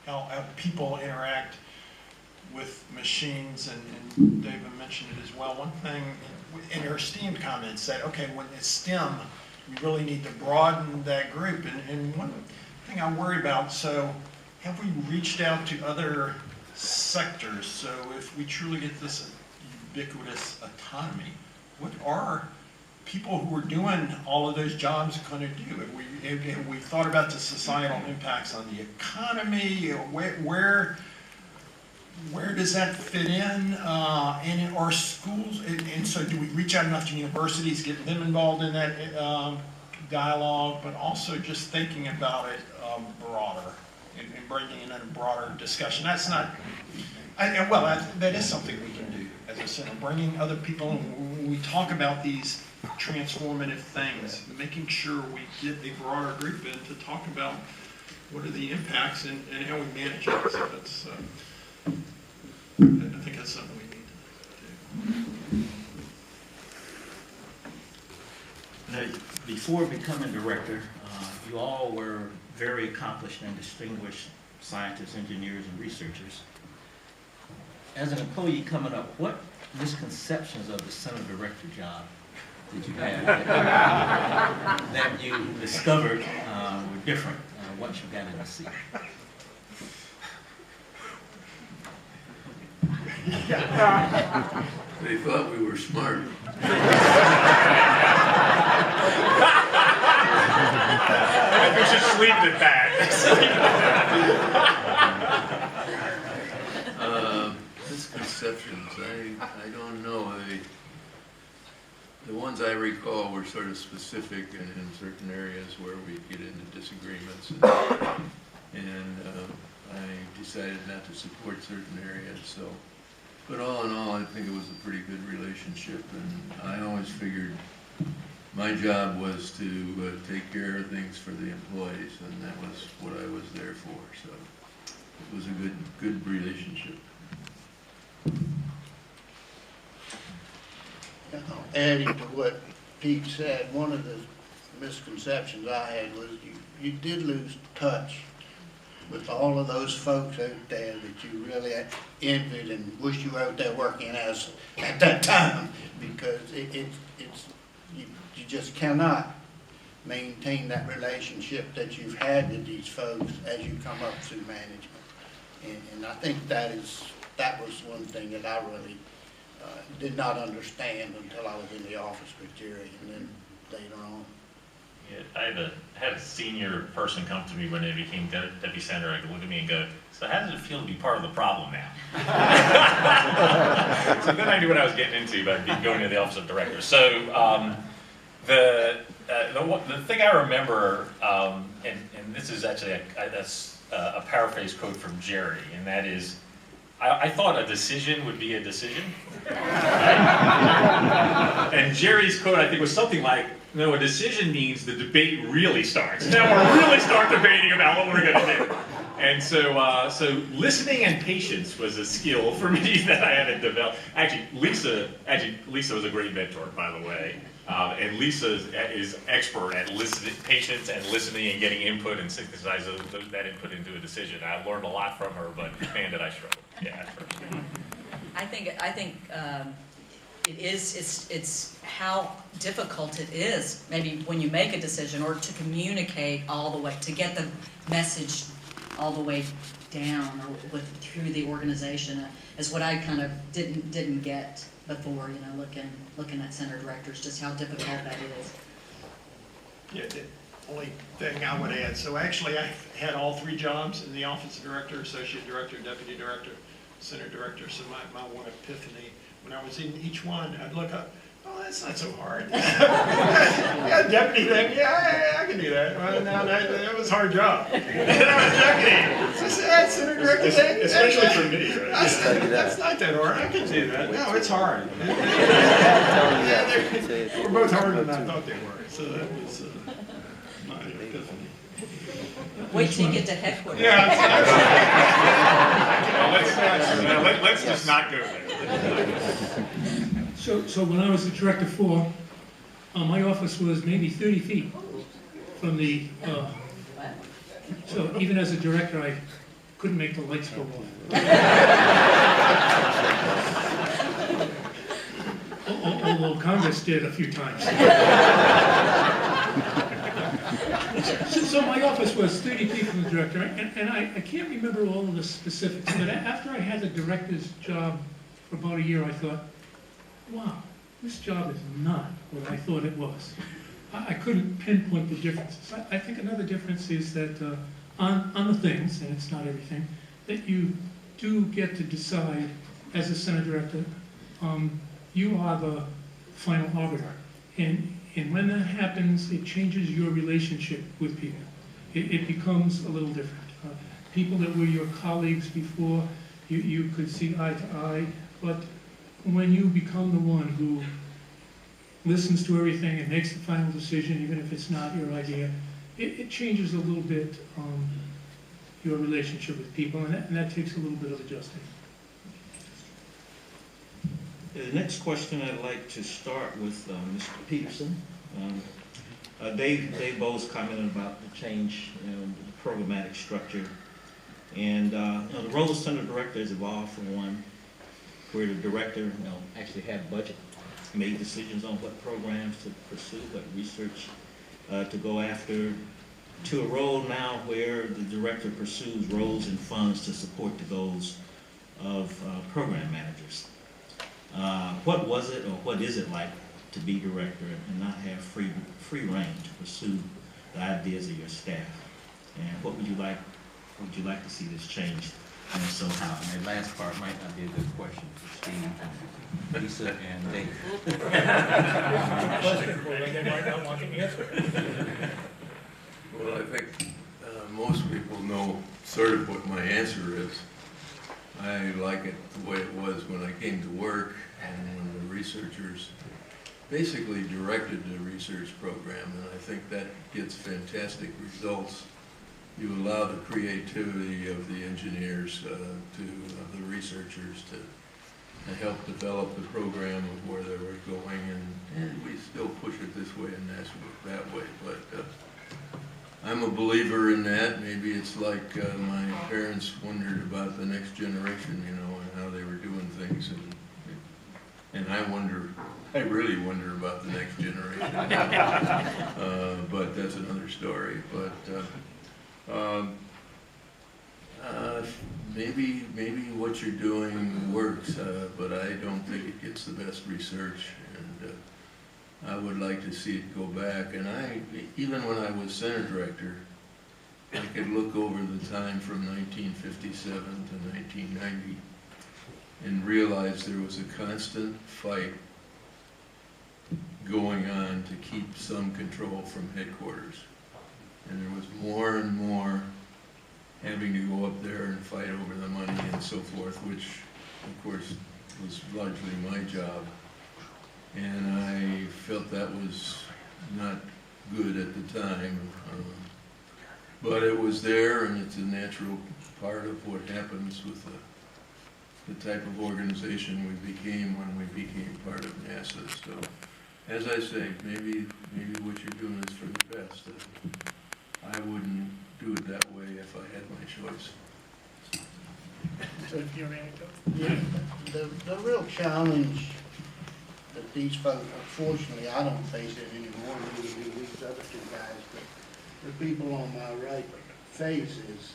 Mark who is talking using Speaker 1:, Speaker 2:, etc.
Speaker 1: how people interact with machines, and David mentioned it as well. One thing in her STEAM comments said, okay, when it's STEM, we really need to broaden that group. And one thing I worry about, so have we reached out to other sectors? So if we truly get this ubiquitous autonomy, what are people who are doing all of those jobs going to do? Have we thought about the societal impacts on the economy? Where does that fit in? And in our schools, and so do we reach out enough to universities, get them involved in that dialogue, but also just thinking about it broader and bringing in a broader discussion? That's not, that is something we can do as a center, bringing other people in. When we talk about these transformative things, making sure we get a broader group in to talk about what are the impacts and how we manage it. So that's, I think that's something we need to do.
Speaker 2: Now, before becoming director, you all were very accomplished and distinguished scientists, engineers, and researchers. As an employee coming up, what misconceptions of the center director job did you have that you discovered were different once you got in the seat?
Speaker 3: They thought we were smart.
Speaker 4: I think we should leave it at that.
Speaker 3: Misconceptions, I don't know. The ones I recall were sort of specific and in certain areas where we get into disagreements, and I decided not to support certain areas. So, but all in all, I think it was a pretty good relationship, and I always figured my job was to take care of things for the employees, and that was what I was there for. So it was a good relationship.
Speaker 5: Adding to what Pete said, one of the misconceptions I had was you did lose touch with all of those folks out there that you really envied and wish you were out there working as at that time, because you just cannot maintain that relationship that you've had with these folks as you come up through management. And I think that was one thing that I really did not understand until I was in the office with Jerry, and then later on.
Speaker 4: Yeah, I had a senior person come to me when they became deputy senator. I could look at me and go, "So how does it feel to be part of the problem now?" So then I knew what I was getting into by going to the office of director. So the thing I remember, and this is actually a paraphrase quote from Jerry, and that is, I thought a decision would be a decision. And Jerry's quote, I think, was something like, no, a decision means the debate really starts. Now we'll really start debating about what we're going to do. And so listening and patience was a skill for me that I had to develop. Actually, Lisa was a great mentor, by the way. And Lisa is expert at listening, patience and listening and getting input and synthesizing that input into a decision. I learned a lot from her, but man, did I struggle. Yeah,
Speaker 6: I think it's how difficult it is, maybe when you make a decision, or to communicate all the way, to get the message all the way down or through the organization, is what I kind of didn't get before, looking at center directors, just how difficult that is.
Speaker 1: Yeah, the only thing I would add, so actually I had all three jobs in the office of director, associate director, deputy director, center director. So my one epiphany, when I was in each one, I'd look up, oh, that's not so hard. Yeah, deputy thing, yeah, I can do that. Well, no, that was a hard job. I was deputy. So I said, center director thing.
Speaker 4: especially for me, right?
Speaker 1: That's not that hard. I can do that. No, it's hard. We're both harder than I thought they were. So that was my epiphany.
Speaker 6: Wait till you get to headquarters.
Speaker 1: Yeah.
Speaker 4: Let's just not go there.
Speaker 7: So when I was the director for, my office was maybe 30 feet from the, so even as a director, couldn't make the lights go off. Although Congress did a few times. So my office was 30 people in the director, and I can't remember all of the specifics, but after I had the director's job for about a year, I thought, wow, this job is not what I thought it was. I couldn't pinpoint the differences. I think another difference is that on the things, and it's not everything, that you do get to decide as a center director, you are the final arbiter. And when that happens, it changes your relationship with people. It becomes a little different. People that were your colleagues before, you could see eye to eye, but when you become the one who listens to everything and makes the final decision, even if it's not your idea, it changes a little bit your relationship with people, and that takes a little bit of adjusting.
Speaker 2: The next question I'd like to start with Mr. Peterson. Dave Bowes commented about the change in the programmatic structure. And the role of center director has evolved from one where the director actually had budget, made decisions on what programs to pursue, what research to go after, to a role now where the director pursues roles and funds to support the goals of program managers. What was it or what is it like to be director and not have free reign to pursue the ideas of your staff? And what would you like to see this changed? And so how? And that last part might not be a good question for Steve, Lisa, and Dave.
Speaker 7: They might not want to answer.
Speaker 3: Well, I think most people know sort of what my answer is. I like it the way it was when I came to work and when the researchers basically directed the research program, and I think that gets fantastic results. You allow the creativity of the engineers, of the researchers to help develop the program of where they were going, and we still push it this way and that way, but I'm a believer in that. Maybe it's like my parents wondered about the next generation, you know, and how they were doing things, and I really wonder about the next generation. But that's another story. But maybe what you're doing works, but I don't think it gets the best research, and I would like to see it go back. And even when I was center director, I could look over the time from 1957 to 1990 and realize there was a constant fight going on to keep some control from headquarters. And there was more and more having to go up there and fight over the money and so forth, which of course was largely my job. And I felt that was not good at the time. But it was there, and it's a natural part of what happens with the type of organization we became when we became part of NASA. So, as I say, maybe what you're doing is for the best. I wouldn't do it that way if I had my choice.
Speaker 7: So your anecdote?
Speaker 5: Yeah, the real challenge that these folks, unfortunately, I don't face it anymore, neither do these other two guys, but the people on my right face is